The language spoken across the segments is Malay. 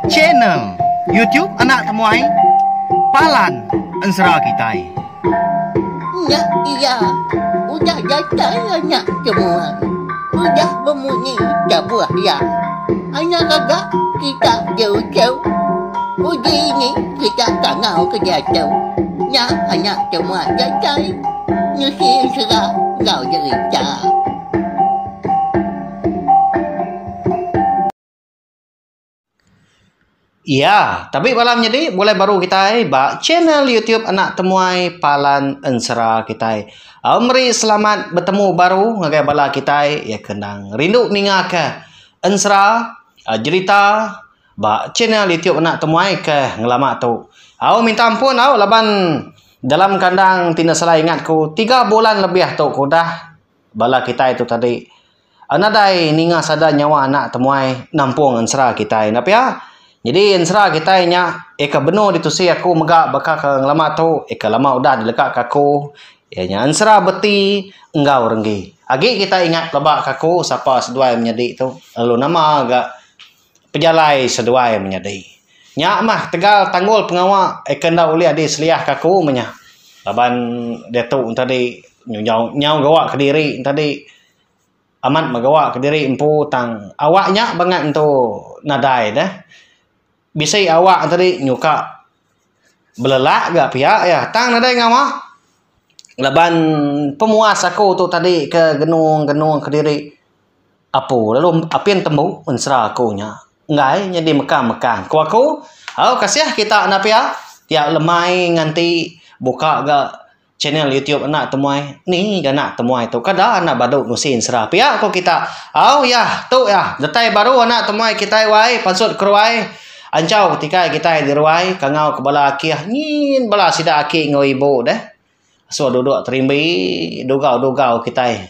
channel YouTube anak temuai Palan Ensera Kitai. Ya, iya. Udah datang anak semua. Udah berbunyi sebuah ya. Anak agak kita jauh-jauh. Uji ini kita tangau ke jatuh. Ya, anak semua datang. Nusi serah kau cerita. Ya, tapi malam jadi boleh baru kita bak channel YouTube anak temuai Palan Ensera kita. Meri selamat bertemu baru ngagai bala kita ya kendang rindu ninga ke Ensera cerita bak channel YouTube anak temuai ke ngelama tu. Minta ampun laban dalam kandang tina salah ingatku 3 bulan lebih tu dah bala kita itu tadi. Anadai ninga sada nyawa anak temuai nampung Ensera kita. Tapi ya jadi Ensera kita nya eka benar ditusi aku megak bakal ke lama tu eka lama udah dilekat kaku ya nya Ensera beti enggau renggi agi kita ingat lebak kaku siapa seduai menjadi tu lalu nama agak pejalai seduai menjadi nya mah tegal tanggul pengawak eka ndak uli adi seliah kaku menya laban dia tu tadi nyau gawak ke diri tadi amat megawak ke diri empu tang awaknya banget tu nadai dah bisa awak tadi nyuka belelak gak pihak ya tang nadai ngama laban pemuas aku tu tadi ke genung ke diri apa lalu apin temu Ensera aku nya ngai jadi mekang ku aku kasih kita anak pihak tiap lemai nganti buka gak channel YouTube anak temuai ni anak temuai tu kada anak baduk nusi Ensera pihak aku kita ya tu ya detai baru anak temuai kita wai pansut keruai ancau ketika kita di ruai kangau ke bala akih ngin bala sida akih ngau ibu dah so duduk terimbi dugau kita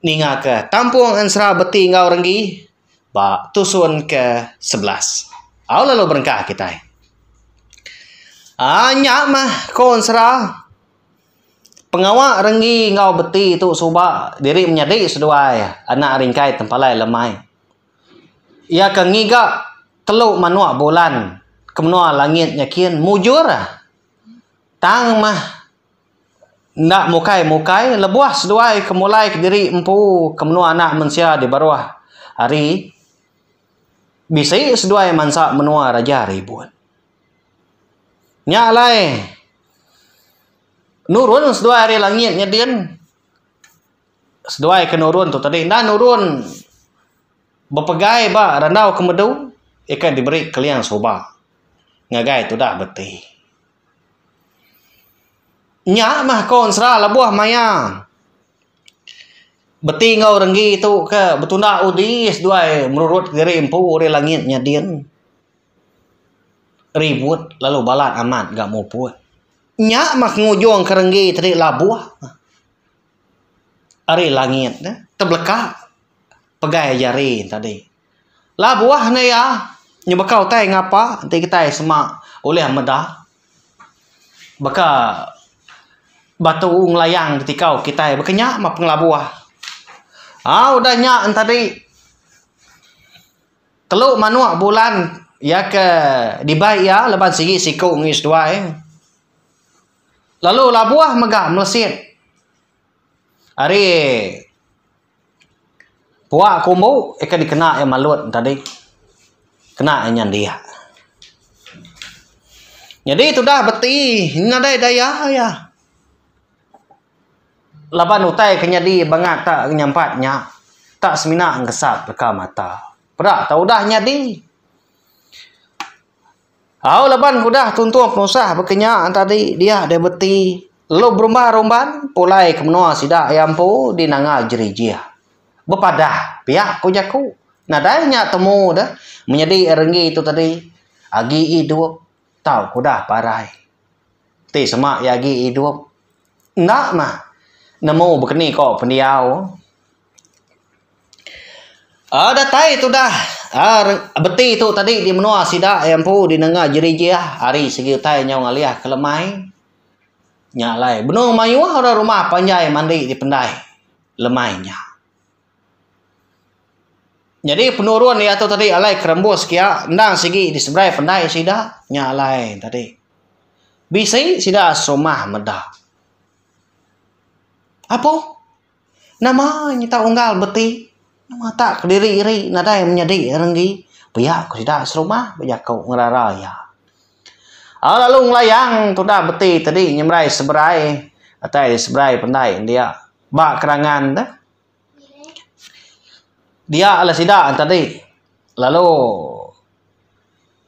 ninga ke tampung Ensera beti ngau renggi ba tusun ke 11 lalu berengkah kita nyak mah ko Ensera pengawak renggi ngau beti tu suba diri menyadi seduai anak ringkai tempalai lemai ia kengiga teluk manua bulan kemenua langit nyakian mujur tang mah nak mukai lebuah seduai kemulai ke diri empu kemenua anak mensia di bawah hari bisa seduai mansa menua raja ribuan nyalai nurun seduai hari langit nyadian seduai ke nurun tu tadi nah nurun bepegai ba randau kemedu ikan diberi kalian soba ngagai tu dah beti nya mah ko Ensera labuah maya beti ngau renggi tu ke betunda udis duai menurut diri empu uri langitnya dian ribut lalu balat amat gak mau puat nya mah ngujung ke renggi tadi labuah ari langit terbelekak pegai jari tadi labuah ni ya nyebakau tay ngapa nanti kita semak oleh medah baka batu ngelayang ketika kita berkenyak mah penglabuah udah nyak tadi teluk manua bulan ya ke dibai ya leban sigi siku ngis dua lalu labuah megah melesit hari puak kumbu ikan dikena yang malut tadi kena enyan dia jadi itu dah beti nadai daya ya laban utai kenyadi bangat tak nyampatnya tak semina ngesap leka mata perak tak udah nyadi laban kudah tuntung penusah berkenyak tadi dia beti lo berumah-rumban pulai kemenua sidak ayampu di nanga jerijia bepadah pihak kujaku nadanya temu dah menjadi renggi itu tadi agi hidup tahu kudah parai ti semak ya agi hidup ndak mah nemu begini kok pendiau datai itu dah beti itu tadi di menua sidak empu di nengah jerijia hari segi utai nyau ngaliah kelemai nyalai benar mayu orang rumah panjai mandi di pendai lemainya Jadi penurun ya tu tadi alai kerembus kia ndang sigi di seberai pandai sida nya alai tadi. Bisi sida somah medah. Apa? Nama nyita unggal beti. Nama tak kediri iri nadai menjadi renggi. Biak ko sida serumah biak kau ngerara ya. Lalu ngelayang tu dah beti tadi nyemrai seberai atai seberai pandai dia bak kerangan dah. Dia ala sida tadi. Lalu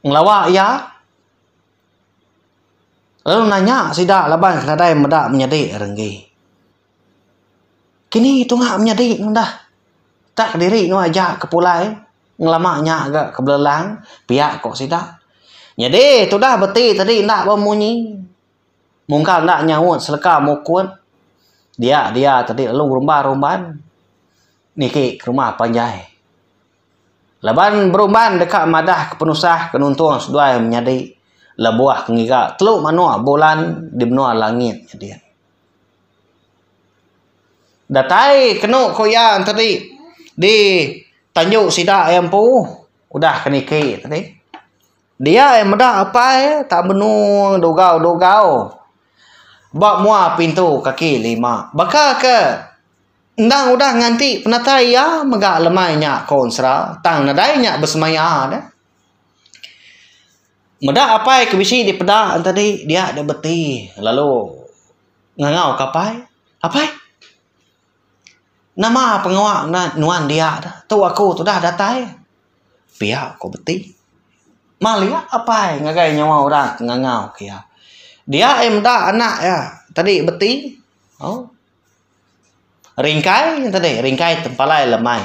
ngelawak ya. Lalu nanya sida laban kenadai medak menjadi renggi. Kini tungak menjadi dah. Tak kediri nu aja ke pulai ngelamaknya agak ke belelang pihak kok sida. Jadi tu dah beti tadi nak bemunyi. Mungkal nak nyawut seleka mukun. Dia tadi lalu rumban. Niki ke rumah panjai. Laban berumban dekat madah kepenusah kenuntung sedua menjadi lebuah kengiga teluk manua bulan di benua langit jadi. Datai kenu koyan tadi di Tanjung Sida Empu udah keniki tadi. Dia yang medah apa tak benung dogau. Bak mua pintu kaki 5. Bakal ke ndang udah nganti penatai ya megak lemainya konsra tang nadainya bersemaya dah. Medah apa ke bisi di pedah tadi dia ada beti lalu ngangau kapai. Apa? Nama pengawak nuan dia dah. Tu aku tu dah datai. Pihak ko beti. Malia apa ngagai nyawa orang ngangau kia. Dia dah anak ya. Tadi beti. Oh. Ringkai tadi, ringkai tempalai lemai.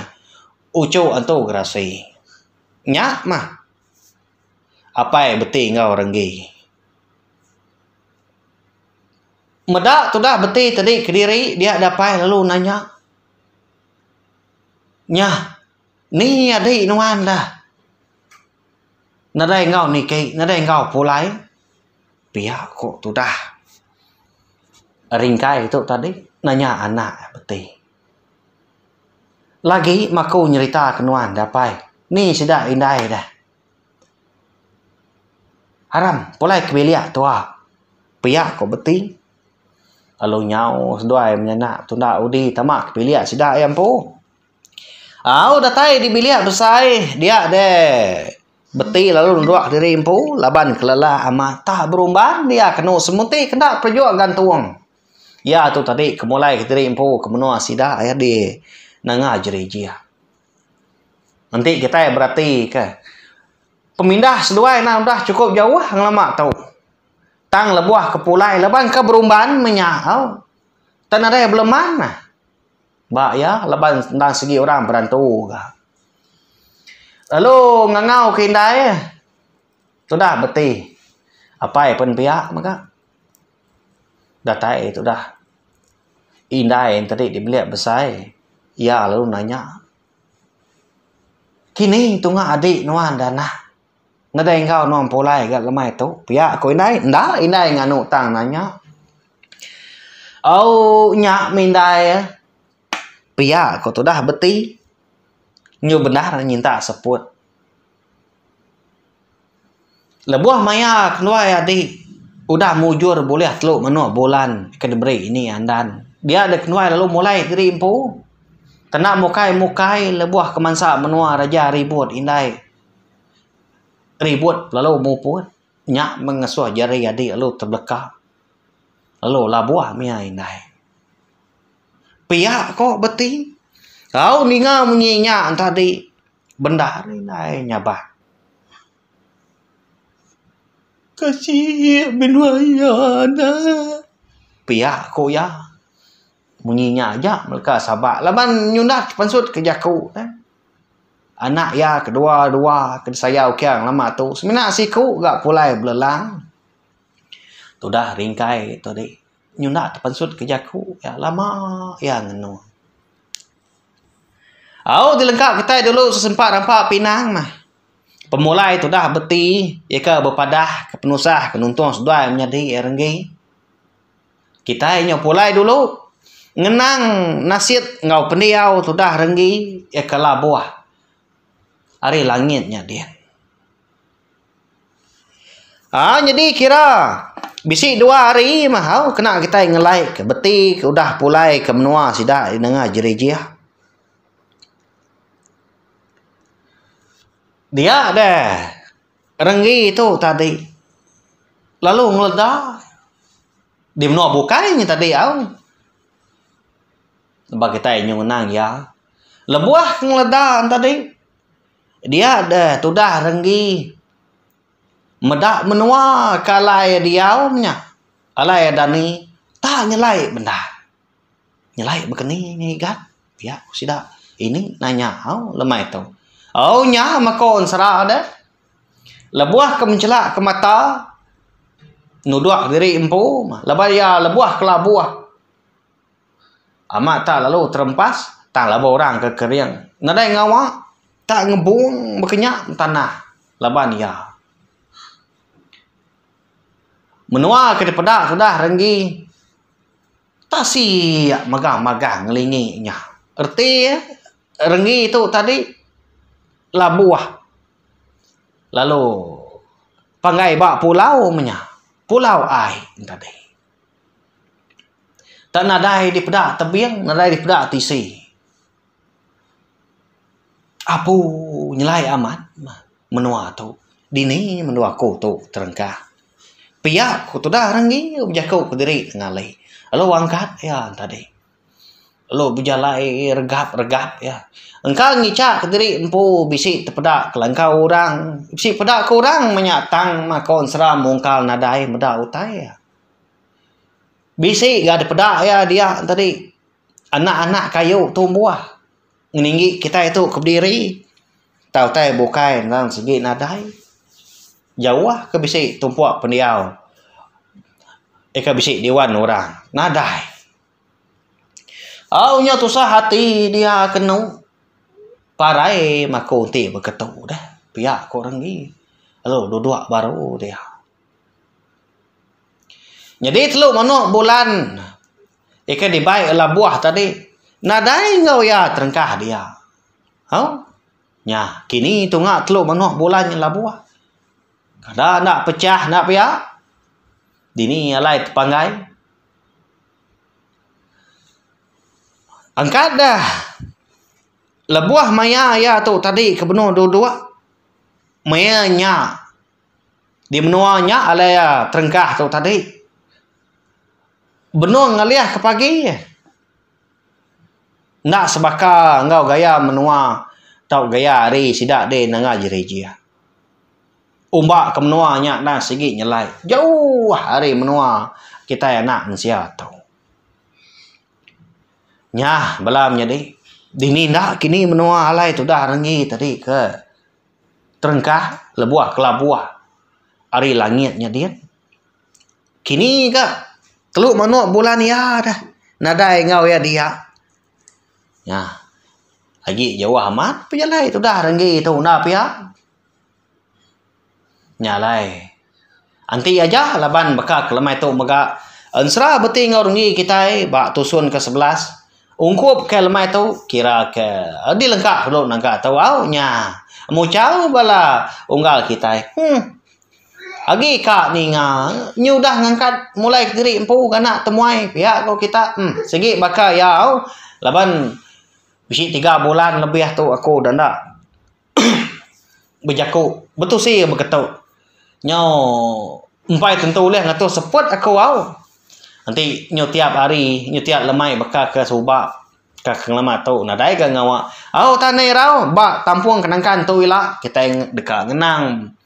Ucu antu grasi. Nyak mah. Apa beti ngau renggi. Medak tu dah beti tadi kediri dia dapai lalu nanya. Nya, ni adik nuan dah. Nadai ngau niki, nadai ngau pulai. Pihak kok tu dah. Ringkai itu tadi nanya anak beti. Lagi maku nyerita kenuan dapai. Ni sudah indai dah. Haram, pulai kebiliak tua. Pihak kok beti. Lalu nyau sedua menyenak tunda udi tamak kebiliak sudah ayam pu. Datai di biliak besai dia deh. Beti lalu nduak diri empu laban kelelah amat tak berumban dia kena semuti kena perjuang gantung. Ya tu tadi kemulai diri empu kemenua sida ayah di nanga jerejia. Nanti kita berarti ke pemindah sedua yang dah cukup jauh lama tahu. Tang lebuah ke pulai laban ke berumban menyau. Tan ada yang belum mana. Ba ya laban tentang segi orang berantu. Lalu ngangau ke indai. Sudah beti. Apa pun pihak maka. Datai itu dah. Indai yang tadi dibeli besar. Ya lalu nanya. Kini tunggu adik nuan dana. Nada engkau nuan pulai gak lemai tu. Pihak aku indai. Ndak indai nganu tang nanya. Nyak mindai. Pihak kau tu dah beti. Nyu benar nyinta seput. Lebuah maya keluar adik. Udah mujur boleh teluk menua bulan ke diberi ini andan. Dia ada keluar lalu mulai diri empu. Tenak mukai lebuah kemansa menua raja ribut indai. Ribut lalu muput. Nyak mengesuh jari adik lalu terbekah. Lalu labuah mia indai. Pihak kok beti. Kau ninga menyinya tadi. Benda indai nyabah. Kasih benuayana. Pihak kok ya. Munyinya aja mereka sabar. Laban nyundak pensut ke jaku. Anak ya kedua-dua ke saya ukiang lama tu. Sebenarnya siku gak pulai belelang. Tu dah ringkai tadi. Nyundak pensut ke jaku. Ya lama ya ngenu. Dilengkap kita dulu sesempat rampak pinang mah. Pemulai tu dah beti. Ya ke berpadah ke penusah kenuntung sedua menjadi renggi. Kita yang pulai dulu. Ngenang nasid ngau pendiau tu dah renggi ya ke labuah. Ari langitnya dia. Jadi kira bisi 2 hari mah kena kita ngelai ke betik udah pulai ke menua sida dengar jerijia. Dia deh renggi itu tadi. Lalu ngeledak di menua bukainya tadi Lebah kita yang nang ya. Lebuah ngeledak tadi. Dia deh tudah renggi. Medak menua kalai diaumnya. Alai dani tak nyelai benda. Nyelai begini ni kan. Ya sudah. Ini nanya lemai tu. Nya makon serah ada. Lebuah ke mencelak ke mata. Nuduak diri empu. Lepas ya lebuah ke labuah. Amat tak lalu terempas. Tak labu orang ke keriang. Nadai ngawak. Tak ngebung berkenyak tanah. Laban ya. Menua ke pedak sudah renggi. Tak siap magang-magang ngelinginya. Erti renggi itu tadi labuah. Lalu pangai bak pulau menya. Pulau ai tadi. Tak nadai di pedak tebiang, nadai di pedak tisi. Apu nyelai amat menua tu. Dini menua ku tu terengkah. Piak ku tu dah renggi berjaku ke diri ngalai. Lalu angkat ya tadi. Lalu berjalai regap ya. Engkau ngicak ke diri empu bisi terpedak kelangkau orang. Bisi pedak ke orang menyatang makon seram mungkal nadai medak utai ya. Bisi gak ada pedak ya dia tadi. Anak-anak kayu tumbuh. Ninggi kita itu ke berdiri. Tahu tay bukai nang segi nadai. Jauh ke bisi tumpuak pendiau. Ke bisi dewan orang. Nadai. Nya tusah hati dia kenu. Parai mako ti berketu dah. Piak korang ni. Lalu duduk baru dia. Jadi teluk manuk bulan. Ikan dibaik labuah tadi. Nadai ngau ya terengkah dia. Nya kini tungak teluk manuk bulan yang labuah. Kada nak pecah nak piak. Dini alai terpanggai. Angkat dah. Lebuah maya ya tu tadi ke benua dua-dua. Maya nya. Di menua nya alai ya terengkah tu tadi. Benua ngaliah ke pagi. Nak sebaka ngau gaya menua. Tau gaya hari sidak de nanga jerijia. Umbak ke menua nya dan segi nyelai. Jauh hari menua kita yang nak mensia tau. Nya belam jadi. Dini nak kini menua alai tu dah rengi tadi ke. Terengkah lebuah ke labuah. Hari langitnya dia. Kini ke. Teluk manuk bulan ya dah. Nadai ngau ya dia. Ya. Lagi jauh amat. Pejalai tu dah rengi tu nak pihak. Nyalai. Anti aja laban beka kelemai tu mega. Ansra beti ngau rengi kita bak tusun ke 11. Ungkup ke lemai tu kira ke di lengkap dulu nangka tahu nya. Mu cau bala unggal kita. Agi kak ni nyudah ngangkat mulai diri empu kana temuai pihak kau kita. Segi baka ya laban bisi 3 bulan lebih tu aku dan dak berjaku betul sih begitu. Nyo empai tentu leh ngatu seput aku nanti nyo tiap hari nyo tiap lemai beka ke subak ke lama tu nadai ke ngawa tanai rau bak tampung kenangkan tu ila kita yang dekat ngenang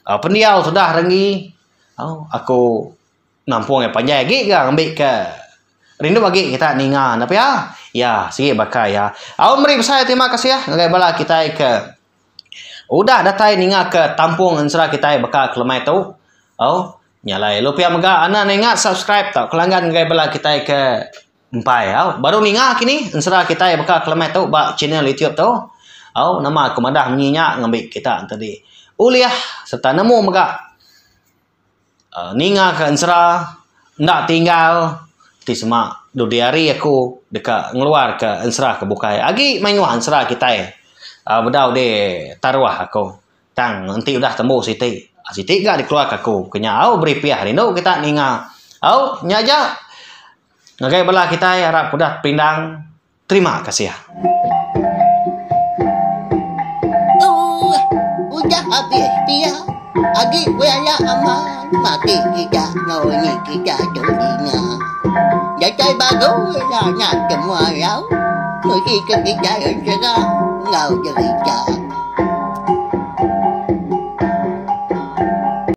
pendiau sudah rengi aku nampung yang panjang lagi ke ambil ke rindu bagi kita ninga tapi ya sikit bakal ya meri saya terima kasih ya ngagai bala kita ke udah datai ninga ke tampung ansra kita bakal kelemai tu nyalai lu pia mega ana ninga subscribe tau kelanggan ngagai bala kita ke empai baru ninga kini ansra kita bakal kelemai tu bak channel YouTube tu nama komandah menyinya ngambil kita tadi uliah serta nemu mega ninga ke ansra ndak tinggal di semak 2 hari aku dekat ngeluar ke ansra ke bukai agi mainuah ansra kita bedau de taruah aku. Tang nanti udah temu Siti. Siti gak dikeluarkan aku. Kenya au beri piah rindu kita ninga. Au nyaja. Ngagai bala kita harap kudat pindang. Terima kasih ya. Udah habis dia. Agi wala aman. Mati kita ngoni kita tulinga. Datai baru lah nak semua rau. Mesti kita serang. Ngau cerita.